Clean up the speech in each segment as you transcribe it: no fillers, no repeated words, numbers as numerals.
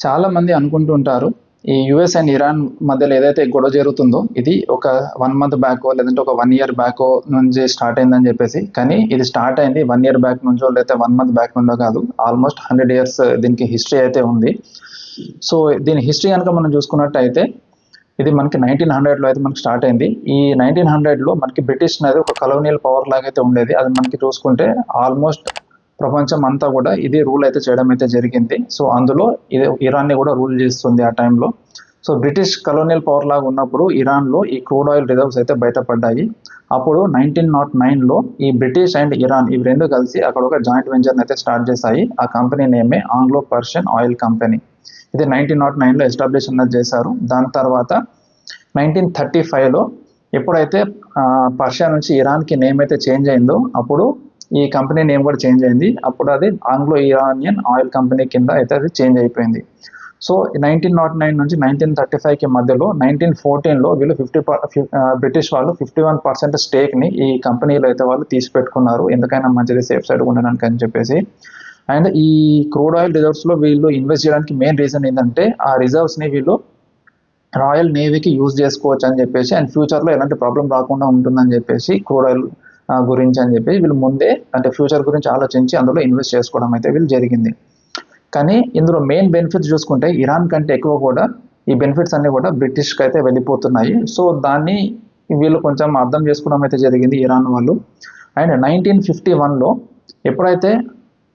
చాలా మంది అనుకుంటూ ఉంటారు ఈ యుఎస్ అండ్ ఇరాన్ మధ్యలో ఏదైతే గొడవ జరుగుతుందో ఇది ఒక 1 మంత్ బ్యాక్ లేదంటే ఒక 1 ఇయర్ బ్యాక్ నుంచి స్టార్ట్ అయిందని చెప్పేసి. కానీ ఇది స్టార్ట్ అయింది 1 ఇయర్ బ్యాక్ నుంచో లేకపోతే 1 మంత్ బ్యాక్ నుండో కాదు. ఆల్మోస్ట్ 100 years దీనికి హిస్టరీ అయితే ఉంది. సో దీని హిస్టరీ కనుక మనం చూసుకున్నట్టయితే ఇది మనకి 1900లో అయితే మనకి స్టార్ట్ అయింది. ఈ 1900లో మనకి బ్రిటిష్ అనేది ఒక కలోనియల్ పవర్ లాగా అయితే ఉండేది. అది మనకి చూసుకుంటే ఆల్మోస్ట్ ప్రపంచం అంతా కూడా ఇది రూల్ అయితే చేయడం అయితే జరిగింది. సో అందులో ఇది ఇరాన్ని కూడా రూల్ చేస్తుంది ఆ టైంలో. సో బ్రిటిష్ కలోనియల్ పవర్ లాగా ఉన్నప్పుడు ఇరాన్లో ఈ క్రూడ్ ఆయిల్ రిజర్వ్స్ అయితే బయటపడ్డాయి. అప్పుడు 1909లో ఈ బ్రిటిష్ అండ్ ఇరాన్ ఇవి రెండు కలిసి అక్కడ ఒక జాయింట్ వెంచర్ని అయితే స్టార్ట్ చేశాయి. ఆ కంపెనీ నేమే ఆంగ్లో పర్షియన్ ఆయిల్ కంపెనీ. ఇది 1909లో ఎస్టాబ్లిష్ అన్నది చేశారు. దాని తర్వాత 1935లో ఎప్పుడైతే పర్షియా నుంచి ఇరాన్కి నేమ్ అయితే చేంజ్ అయిందో అప్పుడు ఈ కంపెనీ నేమ్ కూడా చేంజ్ అయింది. అప్పుడు అది ఆంగ్లో ఇరానియన్ ఆయిల్ కంపెనీ కింద అయితే అది చేంజ్ అయిపోయింది. సో 1909 నుంచి 1935కి మధ్యలో 1914లో వీళ్ళు బ్రిటిష్ వాళ్ళు 51% స్టేక్ని ఈ కంపెనీలో అయితే వాళ్ళు తీసి పెట్టుకున్నారు. ఎందుకైనా మంచిది సేఫ్ సైడ్ ఉండడానికి అని చెప్పేసి. అండ్ ఈ క్రూడ్ ఆయిల్ రిజర్వ్స్లో వీళ్ళు ఇన్వెస్ట్ చేయడానికి మెయిన్ రీజన్ ఏంటంటే ఆ రిజర్వ్స్ని వీళ్ళు రాయల్ నేవీకి యూజ్ చేసుకోవచ్చు అని చెప్పేసి అండ్ ఫ్యూచర్లో ఎలాంటి ప్రాబ్లం రాకుండా ఉంటుందని చెప్పేసి క్రూడ్ ఆయిల్ గురించి అని చెప్పి వీళ్ళు ముందే అంటే ఫ్యూచర్ గురించి ఆలోచించి అందులో ఇన్వెస్ట్ చేసుకోవడం అయితే వీళ్ళు జరిగింది. కానీ ఇందులో మెయిన్ బెనిఫిట్స్ చూసుకుంటే ఇరాన్ కంటే ఎక్కువ కూడా ఈ బెనిఫిట్స్ అన్నీ కూడా బ్రిటిష్కి అయితే వెళ్ళిపోతున్నాయి. సో దాన్ని వీళ్ళు కొంచెం అర్థం చేసుకోవడం అయితే జరిగింది ఇరాన్ వాళ్ళు. అండ్ 1951లో ఎప్పుడైతే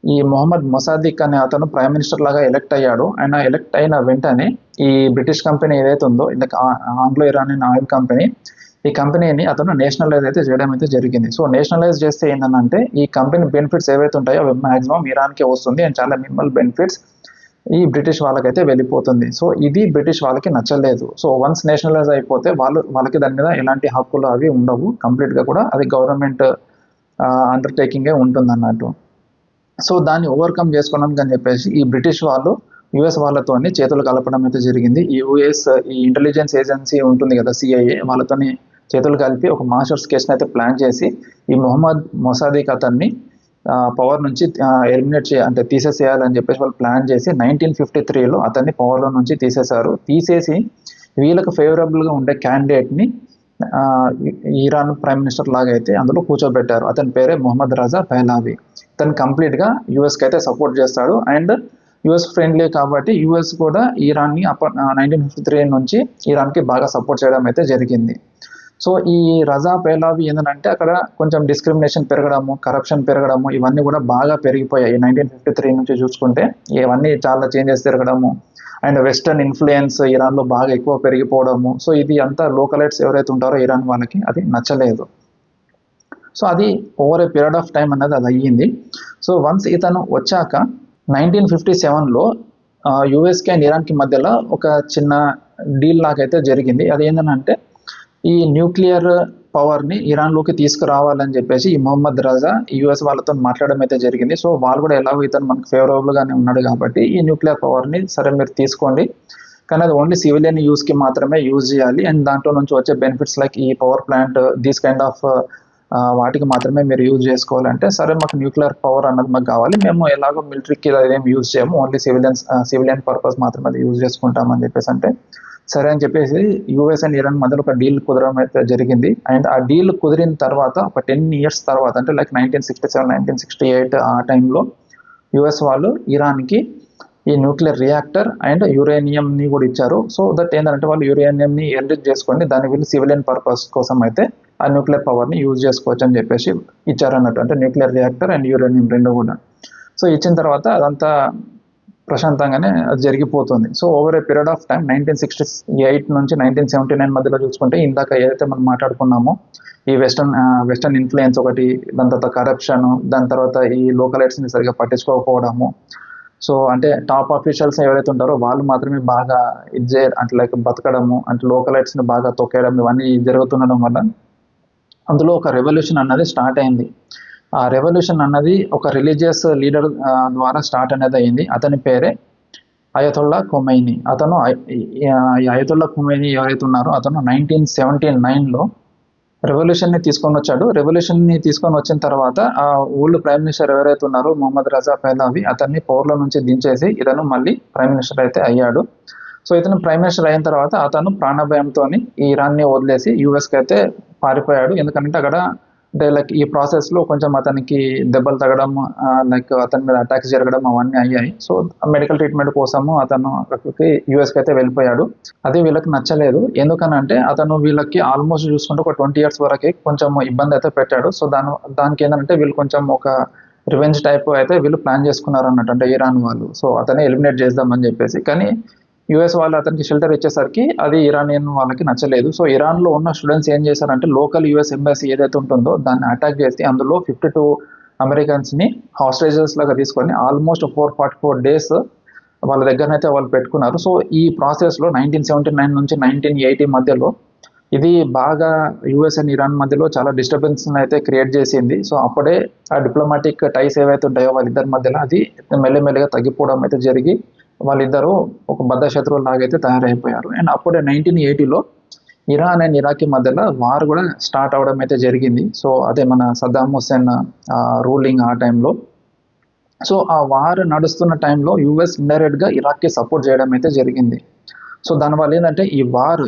ఈ మొహమ్మద్ మొసాదిక్ అనే అతను ప్రైమ్ మినిస్టర్ లాగా ఎలక్ట్ అయ్యాడు. ఆయన ఎలక్ట్ అయిన వెంటనే ఈ బ్రిటిష్ కంపెనీ ఏదైతే ఉందో ఆంగ్లో ఇరానియన్ ఆయిల్ కంపెనీ ఈ కంపెనీని అతను నేషనలైజ్ అయితే చేయడం అయితే జరిగింది. సో నేషనలైజ్ చేస్తే ఏంటంటే ఈ కంపెనీ బెనిఫిట్స్ ఏవైతే ఉంటాయో అవి మాక్సిమం ఇరాన్కే వస్తుంది అండ్ చాలా మినిమల్ బెనిఫిట్స్ ఈ బ్రిటిష్ వాళ్ళకైతే వెళ్ళిపోతుంది. సో ఇది బ్రిటిష్ వాళ్ళకి నచ్చలేదు. సో వన్స్ నేషనలైజ్ అయిపోతే వాళ్ళకి దాని మీద ఎలాంటి హక్కులు అవి ఉండవు. కంప్లీట్గా కూడా అది గవర్నమెంట్ అండర్టేకింగే ఉంటుంది అన్నట్టు. సో దాన్ని ఓవర్కమ్ చేసుకోవడానికి అని చెప్పేసి ఈ బ్రిటిష్ వాళ్ళు యుఎస్ వాళ్ళతోని చేతులు కలపడం అయితే జరిగింది. ఈ ఈ ఇంటెలిజెన్స్ ఏజెన్సీ ఉంటుంది కదా సిఐఏ, వాళ్ళతోని చేతులు కలిపి ఒక మాస్టర్ స్కెచ్ని అయితే ప్లాన్ చేసి ఈ మొహమ్మద్ మొసాదిక్ అతన్ని పవర్ నుంచి ఎలిమినేట్ అంటే తీసేసేయాలని చెప్పేసి వాళ్ళు ప్లాన్ చేసి 1953లో అతన్ని పవర్లో నుంచి తీసేసి వీళ్ళకి ఫేవరబుల్గా ఉండే క్యాండిడేట్ని ఇరాన్ ప్రైమ్ మినిస్టర్ లాగా అయితే అందులో కూర్చోబెట్టారు. అతని పేరే మొహమ్మద్ రజా పెహ్లావి. తను కంప్లీట్గా యూఎస్కి అయితే సపోర్ట్ చేస్తాడు అండ్ యుఎస్ ఫ్రెండ్లీ కాబట్టి యుఎస్ కూడా ఇరాన్ని 1953 నుంచి ఇరాన్కి బాగా సపోర్ట్ చేయడం అయితే జరిగింది. సో ఈ రజా పెహ్లావి ఏంటంటే అక్కడ కొంచెం డిస్క్రిమినేషన్ పెరగడము, కరప్షన్ పెరగడము ఇవన్నీ కూడా బాగా పెరిగిపోయాయి. 1953 నుంచి చూసుకుంటే ఇవన్నీ చాలా చేంజెస్ జరగడము అండ్ వెస్టర్న్ ఇన్ఫ్లుయెన్స్ ఇరాన్లో బాగా ఎక్కువ పెరిగిపోవడము. సో ఇది అంతా లోకలైట్స్ ఎవరైతే ఉంటారో ఇరాన్ వాళ్ళకి అది నచ్చలేదు. సో అది over a period of time అన్నది అది అయ్యింది. సో వన్స్ ఇతను వచ్చాక 1957లో యుఎస్కి అండ్ ఇరాన్కి మధ్యలో ఒక చిన్న డీల్ లాగైతే జరిగింది. అది ఏంటంటే ఈ న్యూక్లియర్ పవర్ని ఇరాన్లోకి తీసుకురావాలని చెప్పేసి ఈ మొహమ్మద్ రజా యుఎస్ వాళ్ళతో మాట్లాడడం అయితే జరిగింది. సో వాళ్ళు కూడా ఎలాగో ఇతను మనకు ఫేవరబుల్గానే ఉన్నాడు కాబట్టి ఈ న్యూక్లియర్ పవర్ని సరే మీరు తీసుకోండి, కానీ అది ఓన్లీ సివిలియన్ యూస్కి మాత్రమే యూజ్ చేయాలి అండ్ దాంట్లో నుంచి వచ్చే బెనిఫిట్స్ లైక్ ఈ power plant these kind of వాటికి మాత్రమే మీరు యూజ్ చేసుకోవాలంటే సరే మాకు న్యూక్లియర్ పవర్ అన్నది మాకు కావాలి, మేము ఎలాగో మిలిటరీకి అదేం యూజ్ చేయము, ఓన్లీ సివిలియన్ పర్పస్ మాత్రమే అది యూజ్ చేసుకుంటామని చెప్పేసి అంటే సరే అని చెప్పేసి యుఎస్ అండ్ ఇరాన్ మధ్యలో ఒక డీల్ కుదరడం అయితే జరిగింది. అండ్ ఆ డీల్ కుదిరిన తర్వాత ఒక 10 years తర్వాత అంటే లైక్ 1967 1968 ఆ టైంలో యుఎస్ వాళ్ళు ఇరాన్కి ఈ న్యూక్లియర్ రియాక్టర్ అండ్ యురేనియంని కూడా ఇచ్చారు. సో దట్ ఏంటంటే వాళ్ళు యురేనియంని ఎన్రిచ్ చేసుకొని దాన్ని వీళ్ళు సివిలియన్ పర్పస్ కోసం అయితే ఆ న్యూక్లియర్ పవర్ని యూజ్ చేసుకోవచ్చు అని చెప్పేసి ఇచ్చారన్నట్టు. అంటే న్యూక్లియర్ రియాక్టర్ అండ్ యురేనియం రెండు కూడా. సో ఇచ్చిన తర్వాత అదంతా ప్రశాంతంగానే అది జరిగిపోతుంది. So over a period of time 1968 నుంచి 1979 మధ్యలో చూసుకుంటే ఇందాక ఏదైతే మనం మాట్లాడుకున్నామో ఈ వెస్టర్న్ ఇన్ఫ్లుయెన్స్ ఒకటి, దాని తర్వాత కరప్షన్, దాని తర్వాత ఈ లోకలైట్స్ని సరిగా పట్టించుకోకపోవడము. సో అంటే టాప్ ఆఫీషియల్స్ ఎవరైతే ఉంటారో వాళ్ళు మాత్రమే బాగా అంటే లైక్ బతకడము, అంటే లోకలైట్స్ని బాగా తొక్కేయడం ఇవన్నీ జరుగుతుండడం వల్ల అందులో ఒక రెవల్యూషన్ అన్నది స్టార్ట్ అయింది. ఆ రెవల్యూషన్ అన్నది ఒక రిలీజియస్ లీడర్ ద్వారా స్టార్ట్ అనేది అయింది. అతని పేరే అయతొల్లా ఖొమైనీ. అతను అయతొల్లా ఖొమైనీ ఎవరైతే ఉన్నారో అతను 1979లో రెవల్యూషన్ని తీసుకొని వచ్చాడు. రెవల్యూషన్ని తీసుకొని వచ్చిన తర్వాత ఆ ఓల్డ్ ప్రైమ్ మినిస్టర్ ఎవరైతే ఉన్నారో మొహమ్మద్ రజా పెహ్లవి అతన్ని పవర్లో నుంచి దించేసి ఇతను మళ్ళీ ప్రైమ్ మినిస్టర్ అయితే అయ్యాడు. సో ఇతను ప్రైమ్ మినిస్టర్ అయిన తర్వాత అతను ప్రాణభయంతోని ఈ ఇరాన్ని వదిలేసి యూఎస్కి అయితే పారిపోయాడు. ఎందుకంటే అక్కడ అంటే లైక్ ఈ ప్రాసెస్లో కొంచెం అతనికి దెబ్బలు తగ్గడం, లైక్ అతని మీద అటాక్స్ జరగడం అవన్నీ అయ్యాయి. సో మెడికల్ ట్రీట్మెంట్ కోసము అతను అక్కడికి యూఎస్కి అయితే వెళ్ళిపోయాడు. అది వీళ్ళకి నచ్చలేదు. ఎందుకనంటే అతను వీళ్ళకి ఆల్మోస్ట్ చూసుకుంటే ఒక 20 years వరకు కొంచెం ఇబ్బంది అయితే పెట్టాడు. సో దానికి ఏంటంటే వీళ్ళు కొంచెం ఒక రివెంజ్ టైప్ అయితే వీళ్ళు ప్లాన్ చేసుకున్నారు అన్నట్టు, అంటే ఇరాన్ వాళ్ళు. సో అతనే ఎలిమినేట్ చేద్దామని చెప్పేసి, కానీ యుఎస్ వాళ్ళు అతనికి షెల్టర్ ఇచ్చేసరికి అది ఇరానియన్ వాళ్ళకి నచ్చలేదు. సో ఇరాన్లో ఉన్న స్టూడెంట్స్ ఏం చేశారంటే లోకల్ యుఎస్ ఎంబసీ ఏదైతే ఉంటుందో దాన్ని అటాక్ చేసి అందులో 52 అమెరికన్స్ని హాస్టేజెస్ లాగా తీసుకొని ఆల్మోస్ట్ 444 days వాళ్ళ దగ్గరనైతే వాళ్ళు పెట్టుకున్నారు. సో ఈ ప్రాసెస్లో 1979 నుంచి 1980 మధ్యలో ఇది బాగా యుఎస్ అండ్ ఇరాన్ మధ్యలో చాలా డిస్టర్బెన్స్ అయితే క్రియేట్ చేసింది. సో అప్పుడే ఆ డిప్లొమాటిక్ టైస్ ఏవైతే ఉంటాయో వాళ్ళిద్దరి మధ్యలో అది మెల్లమెల్లగా తగ్గిపోవడం అయితే జరిగి వాళ్ళిద్దరూ ఒక బద్ధ శత్రువుల లాగైతే తయారైపోయారు. అండ్ అప్పుడే 1980లో ఇరాన్ అండ్ ఇరాక్ మధ్యలో వార్ కూడా స్టార్ట్ అవడం అయితే జరిగింది. సో అదే మన సద్దాం హుస్సేన్ రూలింగ్ ఆ టైంలో. సో ఆ వార్ నడుస్తున్న టైంలో యుఎస్ ఇండైరెక్ట్గా ఇరాక్కి సపోర్ట్ చేయడం అయితే జరిగింది. సో దానివల్ల ఏంటంటే ఈ war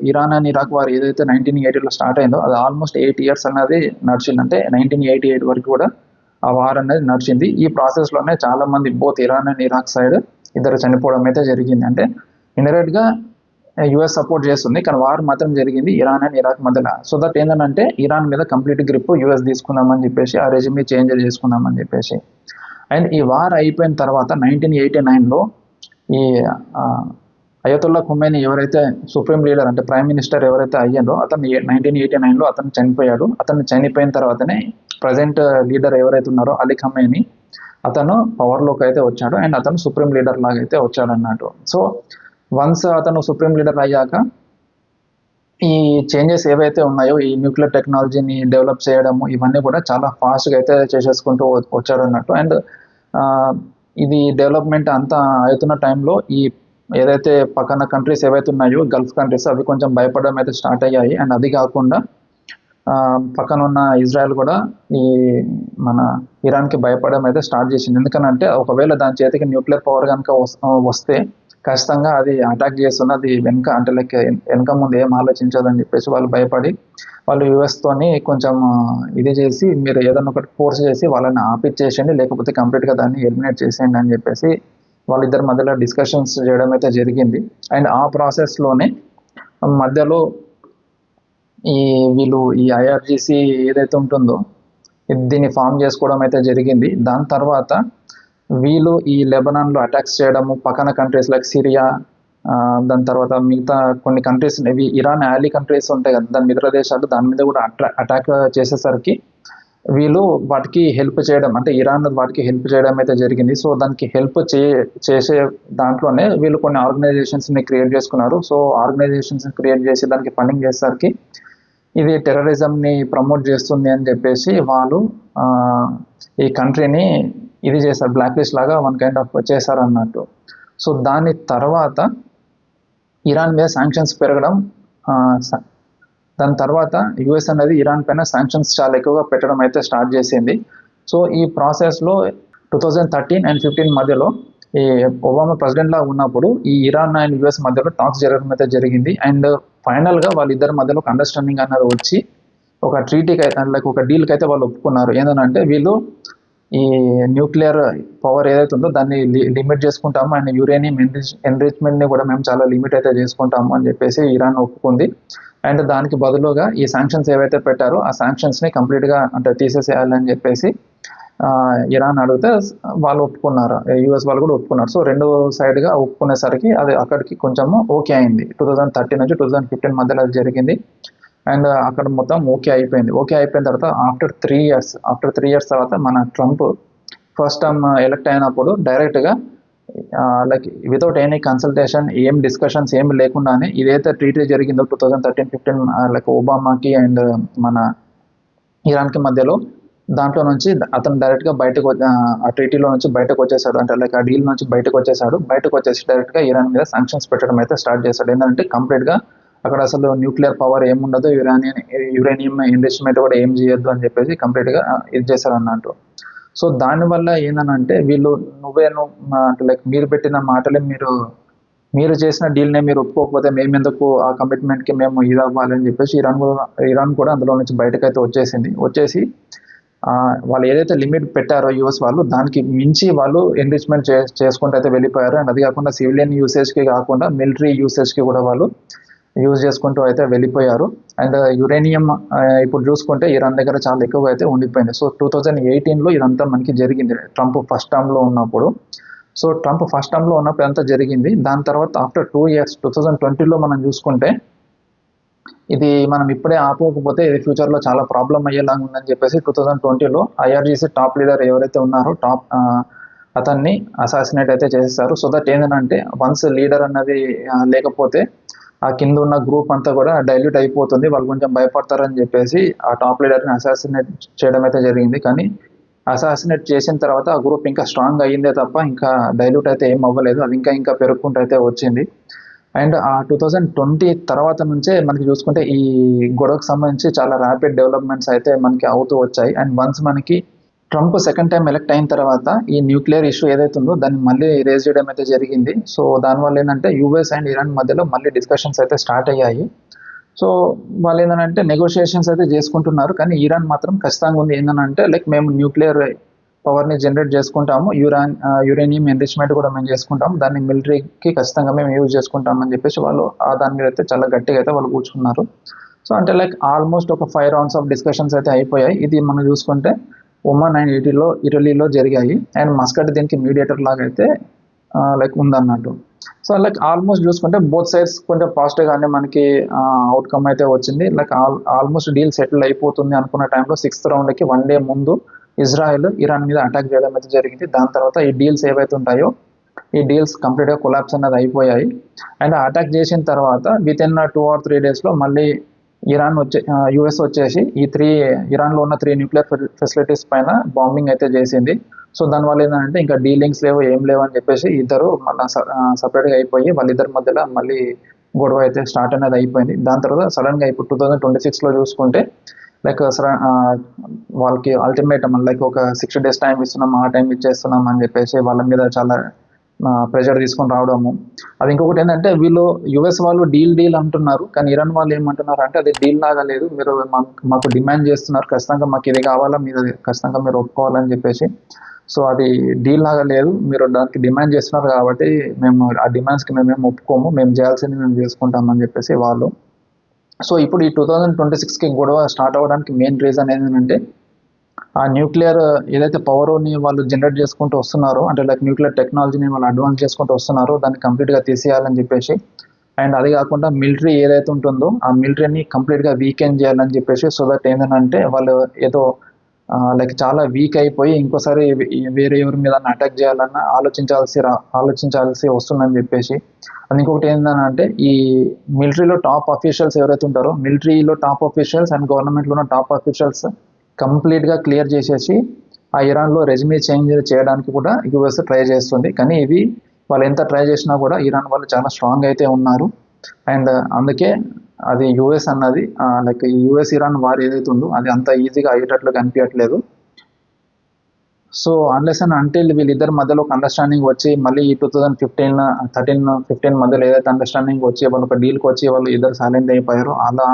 Iran and Iraq war ఏదైతే 1980లో స్టార్ట్ అయిందో అది ఆల్మోస్ట్ 8 years అనేది నడిచింది. అంటే 1988 వరకు కూడా ఆ వార్ అనేది నడిచింది. ఈ ప్రాసెస్లోనే చాలా మంది both Iran and Iraq side ఇద్దరు చనిపోవడం అయితే జరిగింది. అంటే ఇండైరెక్ట్గా యుఎస్ సపోర్ట్ చేస్తుంది, కానీ వార్ మాత్రం జరిగింది ఇరాన్ అండ్ ఇరాక్ మధ్యలో. సో దట్ ఏంటంటే ఇరాన్ మీద కంప్లీట్ గ్రిప్ యుఎస్ తీసుకుందామని చెప్పేసి ఆ రెజిమ్ని చేంజ్ చేసుకుందామని చెప్పేసి. అండ్ ఈ వార్ అయిపోయిన తర్వాత 1989లో ఈ అయతుల్లా ఖుమైనీ ఎవరైతే సుప్రీం లీడర్ అంటే ప్రైమ్ మినిస్టర్ ఎవరైతే అయ్యారో అతను 1989లో అతను చనిపోయాడు. అతను చనిపోయిన తర్వాతనే ప్రజెంట్ లీడర్ ఎవరైతే ఉన్నారో అలీ ఖమైనీ అతను పవర్లోకి అయితే వచ్చాడు. అండ్ అతను సుప్రీం లీడర్ లాగా అయితే వచ్చాడు అన్నట్టు. సో వన్స్ అతను సుప్రీం లీడర్ అయ్యాక ఈ చేంజెస్ ఏవైతే ఉన్నాయో ఈ న్యూక్లియర్ టెక్నాలజీని డెవలప్ చేయడము ఇవన్నీ కూడా చాలా ఫాస్ట్గా అయితే చేసేసుకుంటూ వచ్చాడు అన్నట్టు. అండ్ ఇది డెవలప్మెంట్ అంతా అవుతున్న టైంలో ఈ ఏదైతే పక్కన కంట్రీస్ ఏవైతే ఉన్నాయో గల్ఫ్ కంట్రీస్ అవి కొంచెం భయపడడం అయితే స్టార్ట్ అయ్యాయి. అండ్ అది కాకుండా పక్కన ఉన్న ఇజ్రాయెల్ కూడా ఈ మన ఇరాన్కి భయపడడం అయితే స్టార్ట్ చేసింది. ఎందుకనంటే ఒకవేళ దాని చేతికి న్యూక్లియర్ పవర్ కనుక వస్తే ఖచ్చితంగా అది అటాక్ చేస్తున్న అది వెనక అంటే లైక్ వెనక ముందు ఏం ఆలోచించదని చెప్పేసి వాళ్ళు భయపడి వాళ్ళు యుఎస్తోని కొంచెం ఇది చేసి మీరు ఏదైనా ఒకటి ఫోర్స్ చేసి వాళ్ళని ఆపిచ్చేసేయండి, లేకపోతే కంప్లీట్గా దాన్ని ఎలిమినేట్ చేసేయండి అని చెప్పేసి వాళ్ళిద్దరి మధ్యలో డిస్కషన్స్ చేయడం అయితే జరిగింది. అండ్ ఆ ప్రాసెస్లోనే మధ్యలో వీళ్ళు ఈ ఐఆర్జీసీ ఏదైతే ఉంటుందో దీన్ని ఫామ్ చేసుకోవడం అయితే జరిగింది. దాని తర్వాత వీళ్ళు ఈ లెబనాన్లో అటాక్స్ చేయడము, పక్కన కంట్రీస్ లైక్ సిరియా, దాని తర్వాత మిగతా కొన్ని కంట్రీస్ ఇవి ఇరాన్ యాలీ కంట్రీస్ ఉంటాయి కదా దాని మిత్ర దేశాలు, దాని మీద కూడా అటాక్ చేసేసరికి వీళ్ళు వాటికి హెల్ప్ చేయడం అంటే ఇరాన్ వాటికి హెల్ప్ చేయడం అయితే జరిగింది. సో దానికి హెల్ప్ చేసే దాంట్లోనే వీళ్ళు కొన్ని ఆర్గనైజేషన్స్ని క్రియేట్ చేసుకున్నారు. సో ఆర్గనైజేషన్స్ని క్రియేట్ చేసి దానికి ఫండింగ్ చేసేసరికి ఇది టెర్రరిజంని ప్రమోట్ చేస్తుంది అని చెప్పేసి వాళ్ళు ఈ కంట్రీని ఇది చేశారు, బ్లాక్ లిస్ట్ లాగా వన్ కైండ్ ఆఫ్ చేశారు అన్నట్టు. సో దాని తర్వాత ఇరాన్ మీద శాంక్షన్స్ పెరగడం, దాని తర్వాత యుఎస్ అనేది ఇరాన్ పైన శాంక్షన్స్ చాలా ఎక్కువగా పెట్టడం అయితే స్టార్ట్ చేసింది. సో ఈ ప్రాసెస్లో 2013 and 2015 మధ్యలో ఈ ఒబామా ప్రెసిడెంట్ లాగా ఉన్నప్పుడు ఈ ఇరాన్ అండ్ యుఎస్ మధ్యలో టాక్స్ జరగడం అయితే జరిగింది. అండ్ ఫైనల్గా వాళ్ళిద్దరి మధ్యలో ఒక అండర్స్టాండింగ్ అన్నది వచ్చి ఒక ట్రీటీకి అయితే లైక్ ఒక డీల్కి అయితే వాళ్ళు ఒప్పుకున్నారు. ఏంటంటే వీళ్ళు ఈ న్యూక్లియర్ పవర్ ఏదైతే ఉందో దాన్ని లిమిట్ చేసుకుంటాము అండ్ యురేనియం ఎన్రిచ్మెంట్ని కూడా మేము చాలా లిమిట్ అయితే చేసుకుంటాము అని చెప్పేసి ఇరాన్ ఒప్పుకుంది. అండ్ దానికి బదులుగా ఈ శాంక్షన్స్ ఏవైతే పెట్టారో ఆ శాంక్షన్స్ని కంప్లీట్గా అంటే తీసేసేయాలని చెప్పేసి ఇరాన్ అడిగితే వాళ్ళు ఒప్పుకున్నారు, యూఎస్ వాళ్ళు కూడా ఒప్పుకున్నారు. సో రెండు సైడ్గా ఒప్పుకునేసరికి అది అక్కడికి కొంచెము ఓకే అయింది. 2013 నుంచి 2015 మధ్యలో అది జరిగింది. అండ్ అక్కడ మొత్తం ఓకే అయిపోయింది. ఓకే అయిపోయిన తర్వాత ఆఫ్టర్ 3 years తర్వాత మన ట్రంప్ ఫస్ట్ టైం ఎలక్ట్ అయినప్పుడు డైరెక్ట్గా లైక్ వితౌట్ ఎనీ కన్సల్టేషన్ ఏం డిస్కషన్స్ ఏమి లేకుండానే ఇదైతే ట్రీటీ జరిగిందో 2013-15 లైక్ ఒబామాకి అండ్ మన ఇరాన్కి మధ్యలో దాంట్లో నుంచి అతను డైరెక్ట్గా బయటకు ఆ ట్రీటీలో నుంచి బయటకు వచ్చేసాడు. అంటే లైక్ ఆ డీల్ నుంచి బయటకు వచ్చేసి డైరెక్ట్గా ఇరాన్ మీద శాంక్షన్స్ పెట్టడం అయితే స్టార్ట్ చేశాడు. ఏంటంటే కంప్లీట్గా అక్కడ అసలు న్యూక్లియర్ పవర్ ఏముండదు, యురేనియం ఎన్రిచ్మెంట్ కూడా ఏం చేయొద్దు అని చెప్పేసి కంప్లీట్గా ఇది చేశారు అన్నట్టు. సో దానివల్ల ఏంటంటే వీళ్ళు అంటే లైక్ మీరు పెట్టిన మాటలే మీరు చేసిన డీల్నే మీరు ఒప్పుకోకపోతే మేము ఎందుకు ఆ కమిట్మెంట్కి మేము ఇది అవ్వాలి అని చెప్పేసి ఇరాన్ కూడా అందులో నుంచి బయటకైతే వచ్చేసి వాళ్ళు ఏదైతే లిమిట్ పెట్టారో యూఎస్ వాళ్ళు దానికి మించి వాళ్ళు ఎన్రిచ్మెంట్ చేసుకుంటూ అయితే వెళ్ళిపోయారు. అండ్ అది కాకుండా సివిలియన్ యూసేజ్కి కాకుండా మిలిటరీ యూసేజ్కి కూడా వాళ్ళు యూజ్ చేసుకుంటూ అయితే వెళ్ళిపోయారు. అండ్ యురేనియం ఇప్పుడు చూసుకుంటే ఇరాన్ దగ్గర చాలా ఎక్కువగా అయితే ఉండిపోయింది. సో 2018లో ఇదంతా మనకి జరిగింది ట్రంప్ ఫస్ట్ టర్మ్లో ఉన్నప్పుడు. సో ట్రంప్ ఫస్ట్ టర్మ్లో ఉన్నప్పుడు అంతా జరిగింది. దాని తర్వాత ఆఫ్టర్ 2 years 2020లో మనం చూసుకుంటే ఇది మనం ఇప్పుడే ఆపకపోతే ఇది ఫ్యూచర్లో చాలా ప్రాబ్లం అయ్యేలాగా ఉందని చెప్పేసి 2020లో ఐఆర్జీసీ టాప్ లీడర్ ఎవరైతే ఉన్నారో అతన్ని అసాసినేట్ అయితే చేసేస్తారు. సో దట్ ఏంటంటే వన్స్ లీడర్ అన్నది లేకపోతే ఆ కింద ఉన్న గ్రూప్ అంతా కూడా డైల్యూట్ అయిపోతుంది, వాళ్ళు కొంచెం భయపడతారని చెప్పేసి ఆ టాప్ లీడర్ని అసాసినేట్ చేయడం అయితే జరిగింది. కానీ అసాసినేట్ చేసిన తర్వాత ఆ గ్రూప్ ఇంకా స్ట్రాంగ్ అయ్యిందే తప్ప ఇంకా డైల్యూట్ అయితే ఏం అవ్వలేదు, అది ఇంకా పెరుగుకుంటూ అయితే వచ్చింది. అండ్ ఆ 2020 తర్వాత నుంచే మనకి చూసుకుంటే ఈ గొడవకు సంబంధించి చాలా ర్యాపిడ్ డెవలప్మెంట్స్ అయితే మనకి అవుతూ వచ్చాయి. అండ్ వన్స్ మనకి ట్రంప్ సెకండ్ టైం ఎలక్ట్ అయిన తర్వాత ఈ న్యూక్లియర్ ఇష్యూ ఏదైతే ఉందో దాన్ని మళ్ళీ రేజ్ చేయడం అయితే జరిగింది. సో దానివల్ల ఏంటంటే యూఎస్ అండ్ ఇరాన్ మధ్యలో మళ్ళీ డిస్కషన్స్ అయితే స్టార్ట్ అయ్యాయి. సో వాళ్ళు ఏంటంటే నెగోషియేషన్స్ అయితే చేసుకుంటున్నారు, కానీ ఇరాన్ మాత్రం ఖచ్చితంగా ఉంది ఏంటంటే లైక్ మేము న్యూక్లియర్ పవర్ని జనరేట్ చేసుకుంటాము, యురేనియం ఎన్రిచ్మెంట్ కూడా మేము చేసుకుంటాము, దాన్ని మిలిటరీకి ఖచ్చితంగా మేము యూజ్ చేసుకుంటామని చెప్పేసి వాళ్ళు దాని మీద అయితే చాలా గట్టిగా అయితే వాళ్ళు కూర్చున్నారు. సో అంటే లైక్ ఆల్మోస్ట్ ఒక 5 rounds ఆఫ్ డిస్కషన్స్ అయితే అయిపోయాయి. ఇది మనం చూసుకుంటే ఒమన్ అండ్ ఇటలీలో జరిగాయి. అండ్ మస్కట్ దీనికి మీడియేటర్ లాగా అయితే లైక్ ఉందన్నట్టు. సో లైక్ ఆల్మోస్ట్ చూసుకుంటే బోత్ సైడ్స్ కొంచెం పాజిటివ్గానే మనకి అవుట్కమ్ అయితే వచ్చింది. లైక్ ఆల్మోస్ట్ డీల్ సెటిల్ అయిపోతుంది అనుకున్న టైంలో 6th roundకి 1 day ముందు ఇజ్రాయెల్ ఇరాన్ మీద అటాక్ చేయడం అయితే జరిగింది. దాని తర్వాత ఈ డీల్స్ ఏవైతే ఉంటాయో ఈ డీల్స్ కంప్లీట్గా కొలాప్స్ అన్నది అయిపోయాయి. అండ్ అటాక్ చేసిన తర్వాత వితిన్ 2 or 3 daysలో మళ్ళీ యుఎస్ వచ్చేసి ఇరాన్లో ఉన్న 3 న్యూక్లియర్ ఫెసిలిటీస్ పైన బాంబింగ్ అయితే చేసింది. సో దానివల్ల ఏంటంటే ఇంకా డీలింగ్స్ లేవు ఏం లేవు అని చెప్పేసి ఇద్దరు మళ్ళీ సపరేట్గా అయిపోయి వాళ్ళిద్దరి మధ్యలో మళ్ళీ గొడవ అయితే స్టార్ట్ అనేది అయిపోయింది. దాని తర్వాత సడన్గా ఇప్పుడు 2026లో చూసుకుంటే లైక్ వాళ్ళకి అల్టిమేటం లైక్ ఒక 60 days టైం ఇస్తున్నాం, ఆ టైం ఇచ్చేస్తున్నాం అని చెప్పేసి వాళ్ళ మీద చాలా ప్రెషర్ తీసుకొని రావడము. అది ఇంకొకటి ఏంటంటే వీళ్ళు యుఎస్ వాళ్ళు డీల్ అంటున్నారు, కానీ ఇరాన్ వాళ్ళు ఏమంటున్నారు అంటే అది డీల్ లాగా లేదు, మీరు మాకు డిమాండ్ చేస్తున్నారు, ఖచ్చితంగా మాకు ఇది కావాలా, మీరు ఖచ్చితంగా మీరు ఒప్పుకోవాలని చెప్పేసి. సో అది డీల్ లాగా లేదు, మీరు దానికి డిమాండ్ చేస్తున్నారు కాబట్టి మేము ఆ డిమాండ్స్కి మేము ఒప్పుకోము, మేము చేయాల్సింది మేము చేసుకుంటామని చెప్పేసి వాళ్ళు. సో ఇప్పుడు ఈ 2026కి గొడవ స్టార్ట్ అవ్వడానికి మెయిన్ రీజన్ ఏంటంటే ఆ న్యూక్లియర్ ఏదైతే పవర్ని వాళ్ళు జనరేట్ చేసుకుంటూ వస్తున్నారో అంటే లైక్ న్యూక్లియర్ టెక్నాలజీని వాళ్ళు అడ్వాన్స్ చేసుకుంటూ వస్తున్నారో దాన్ని కంప్లీట్గా తీసేయాలని చెప్పేసి. అండ్ అది కాకుండా మిలిటరీ ఏదైతే ఉంటుందో ఆ మిలిటరీని కంప్లీట్గా వీకెండ్ చేయాలని చెప్పేసి. సో దట్ ఏంటంటే వాళ్ళు ఏదో లైక్ చాలా వీక్ అయిపోయి ఇంకోసారి వేరే ఎవరి మీద అటాక్ చేయాలన్నా ఆలోచించాల్సి వస్తుందని చెప్పేసి. అది ఇంకొకటి ఏంటంటే ఈ మిలిటరీలో టాప్ అఫీషియల్స్ ఎవరైతే ఉంటారో మిలిటరీలో టాప్ అఫీషియల్స్ అండ్ గవర్నమెంట్లో ఉన్న టాప్ అఫీషియల్స్ కంప్లీట్గా క్లియర్ చేసేసి ఆ ఇరాన్లో రెజ్యూమే చేంజ్ చేయడానికి కూడా యూఎస్ ట్రై చేస్తుంది. కానీ ఇవి వాళ్ళు ఎంత ట్రై చేసినా కూడా ఇరాన్ వాళ్ళు చాలా స్ట్రాంగ్ అయితే ఉన్నారు. అండ్ అందుకే అది యూఎస్ అన్నది లైక్ యూఎస్ ఇరాన్ వార్ ఏదైతే ఉందో అది అంత ఈజీగా అయ్యేటట్లు కనిపించట్లేదు. సో అన్లెస్ అండ్ అంటిల్ వీళ్ళిద్దరి మధ్యలో ఒక అండర్స్టాండింగ్ వచ్చి మళ్ళీ 2015 మధ్యలో ఏదైతే అండర్స్టాండింగ్ వచ్చి వాళ్ళు ఒక డీల్కి వచ్చి వాళ్ళు ఇద్దరు సైలెంట్ అయిపోయారో అలా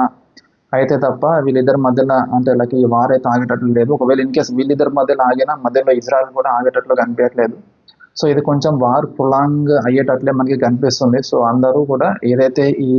అయితే తప్ప వీళ్ళిద్దరి మధ్యలో అంటే లైక్ ఈ వార్ అయితే ఆగేటట్లు లేదు. ఒకవేళ ఇన్ కేసు వీళ్ళిద్దరి మధ్యలో ఆగినా మధ్యలో ఇజ్రాయెల్ కూడా ఆగేటట్లు కనిపించట్లేదు. సో ఇది కొంచెం వార్ ప్రొలాంగ్ అయ్యేటట్లే మనకి కనిపిస్తుంది. సో అందరూ కూడా ఏదైతే ఈ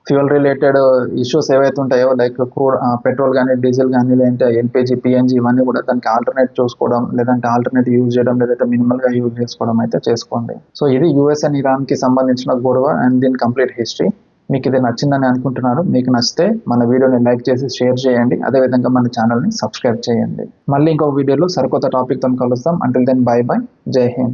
ఫ్యూయల్ రిలేటెడ్ ఇష్యూస్ ఏవైతే ఉంటాయో లైక్ క్రూడ్ పెట్రోల్ కానీ డీజిల్ కానీ లేదంటే ఎల్పిజి పిఎన్జి ఇవన్నీ కూడా దానికి ఆల్టర్నేట్ చూసుకోవడం లేదంటే ఆల్టర్నేట్ యూజ్ చేయడం లేదంటే మినిమల్గా యూజ్ చేసుకోవడం అయితే చేసుకోండి. సో ఇది యూఎస్ అండ్ ఇరాన్కి సంబంధించిన గొడవ అండ్ దీని కంప్లీట్ హిస్టరీ. మీకు ఇది నచ్చిందని అనుకుంటున్నాను. మీకు నచ్చితే మన వీడియోని లైక్ చేసి షేర్ చేయండి, అదేవిధంగా మన ఛానల్ని సబ్స్క్రైబ్ చేయండి. మళ్ళీ ఇంకొక వీడియోలో సరికొత్త టాపిక్తో కలుస్తాం. అంటిల్ దెన్ బై బై, జై హింద్.